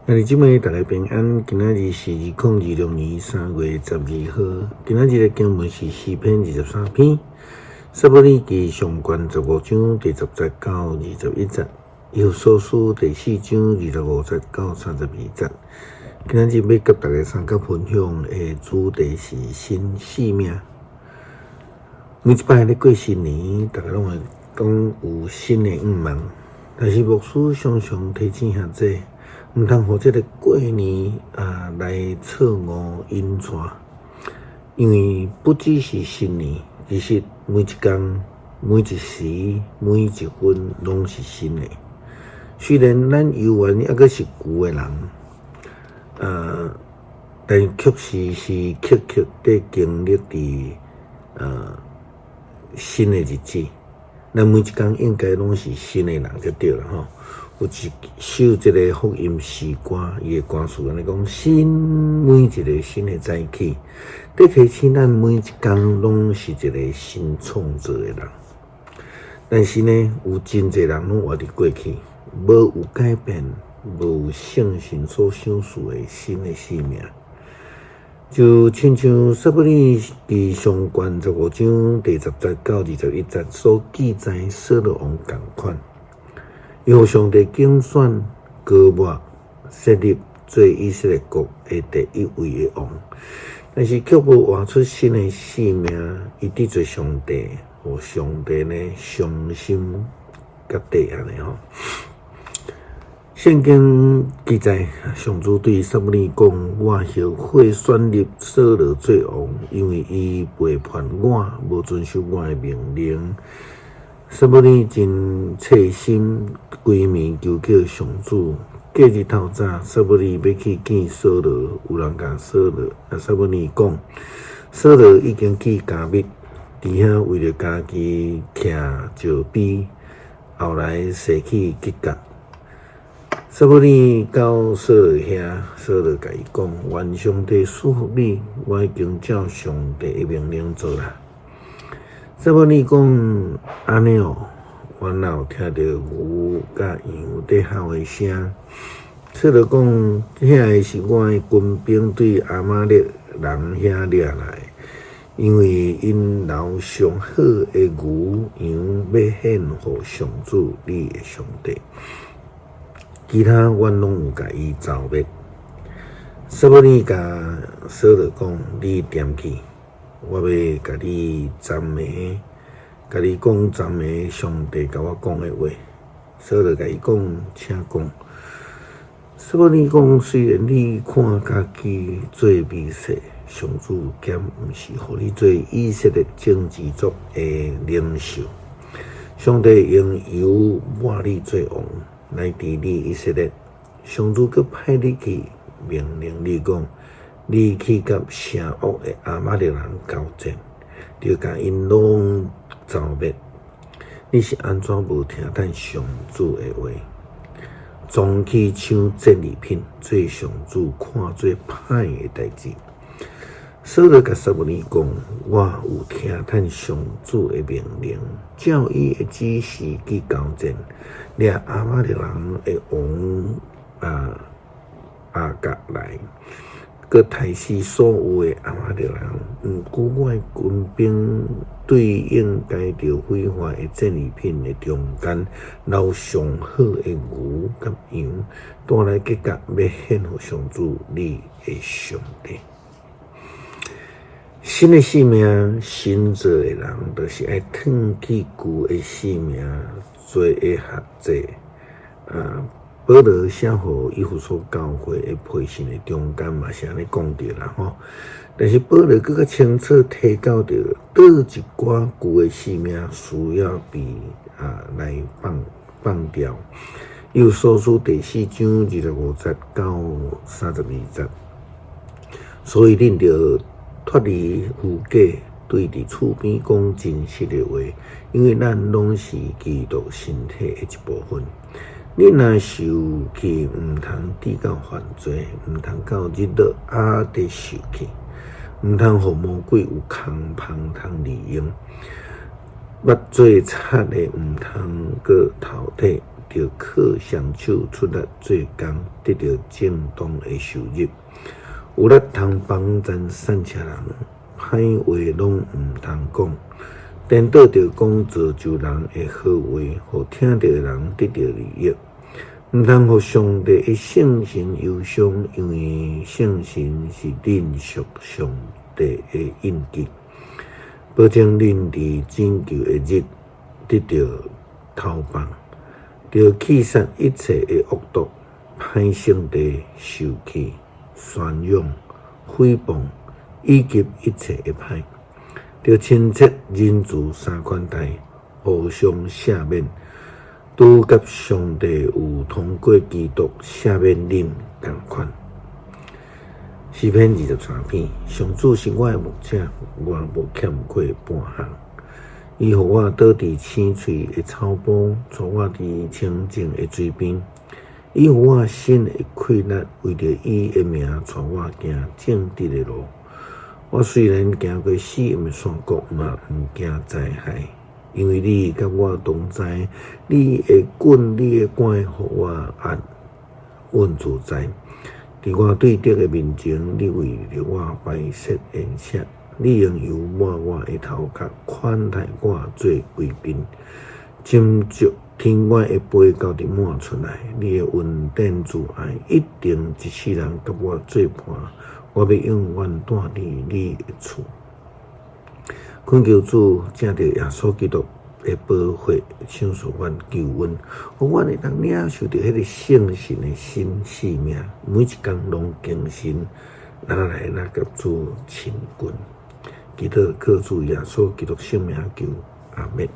今日即摆大家平安，今仔日是2026年3月12号。今仔日的经文是诗篇23篇，撒母耳记上卷15章第10节到21节，以弗所书第4章25节到32节。今仔日要甲大家参加分享的主题是新生命。每一摆咧过新年，大家拢会讲有新的愿望，但是牧师常常提醒下这毋通互这个过年来错误引传，因为不只是新年，其实每一天、每一时、每一分拢是新的。虽然咱犹原还阁是旧的人，但确实是刻刻地经历伫新的日子。咱每一天应该拢是新的人就对了吼。有一首这个福音诗歌，伊的歌词安尼讲：每一个新的早起，在提醒咱每一天拢是一个新创造的人。但是呢，有真侪人拢活伫过去，无有改变，无有圣神所赏赐的新的生命。就亲像撒母耳记上卷15章第10节到21节所记载扫罗王同款。由上帝竞选高抹设立做以色列国的第一位的王，但是却无活出新的生命，伊得罪上帝，互上帝呢伤心甲地安尼吼。圣经记载，上主对撒母耳讲：“我后悔选立扫罗做王，因为伊背叛我，无遵守我的命令。”撒母耳真切心，规暝求叫上主。隔日透早，撒母耳要去见扫罗，有人甲撒母耳讲，扫罗已经去加密，伫遐为了家己徛石碑，后来逝去吉甲。撒母耳到扫罗遐，扫罗甲伊讲：“愿上帝赐福你，我已经照上帝的命令做啦。”撒母耳讲安尼哦，我哪有听到牛甲羊在吼的声？扫罗讲，遐个是我的军兵对阿玛力人遐掠来，因为因留上好的牛羊要献互上主你的上帝，其他阮拢有甲伊召灭。撒母耳甲扫罗讲，你踮去。我要甲你赞美，甲你讲赞美上帝甲我讲的话。扫罗甲伊讲，请讲。撒母耳讲，虽然你看家己做美色，上主兼毋是互你做以色列政治族的领袖。上帝用油抹你做王，来治理以色列。上主佮派你去，命令你讲。你去甲邪恶的阿玛力人交战，就甲因拢召灭。你是安怎无听咱上主的话？总去抢战利品，做上主看做歹的代志。扫罗甲撒母耳讲：我有听咱上主的命令，照伊的指示去交战，掠阿玛力人的王亚甲来。佮杀死所有的阿玛力人，毋过我的军兵对应该着毁坏的战利品的中间，留上好的牛甲羊，带来结果要献互上主你的上帝。新的生命，新造的人，就是爱脱去旧的生命，做的合制。保罗写互以弗所教会的培训的中间嘛是安尼讲着啦吼，但是保罗更较清楚提到着倒一寡旧的生命需要被来放掉。以弗所书第4章25节到32节，所以恁着脱离虚假，对伫厝边讲真实的话，因为咱拢是基督身体的一部分。你若受气，毋通抵到犯罪，毋通到日落得受气，毋通互魔鬼有空芳通利用。捌做贼的毋通搁头体，着靠双手出力做工，得到正当的收入。有力通帮咱善车人，歹话拢毋通讲。颠倒着讲造就人的好话，互听到的人得到利益。毋通互上帝的圣神忧伤，因为圣神是认识上帝的印记，保证恁伫拯救的日得到头棒，着气杀一切的恶毒，歹圣地受气、宣扬、诽谤，以及一切的歹。着亲切仁慈三款待，互相赦免，拄甲上帝有通过基督赦免恁同款。诗篇23篇，上主是我的牧者，我无欠过半项。伊互我倒伫青翠的草坡，带我伫清净的水边。伊互我心的快乐，为着伊的名，带我行正直的路。我虽然行过死荫的山谷，嘛毋惊灾害，因为你甲我同在，你的棍、你的竿，互我安稳自在。伫我对敌的面前，你为着我摆设筵席，你用油抹我的头壳，款待我做贵宾，斟酌天外的杯到底满出来。你的恩典慈爱，一定一世人甲我做伴。我要永远住伫你的厝，恳求主借着耶稣基督的保护，享受阮救恩，互阮会当领受着迄个圣神的新生命，每一工拢更新，拿来甲主亲近。祈祷靠主耶稣基督圣名求，阿们。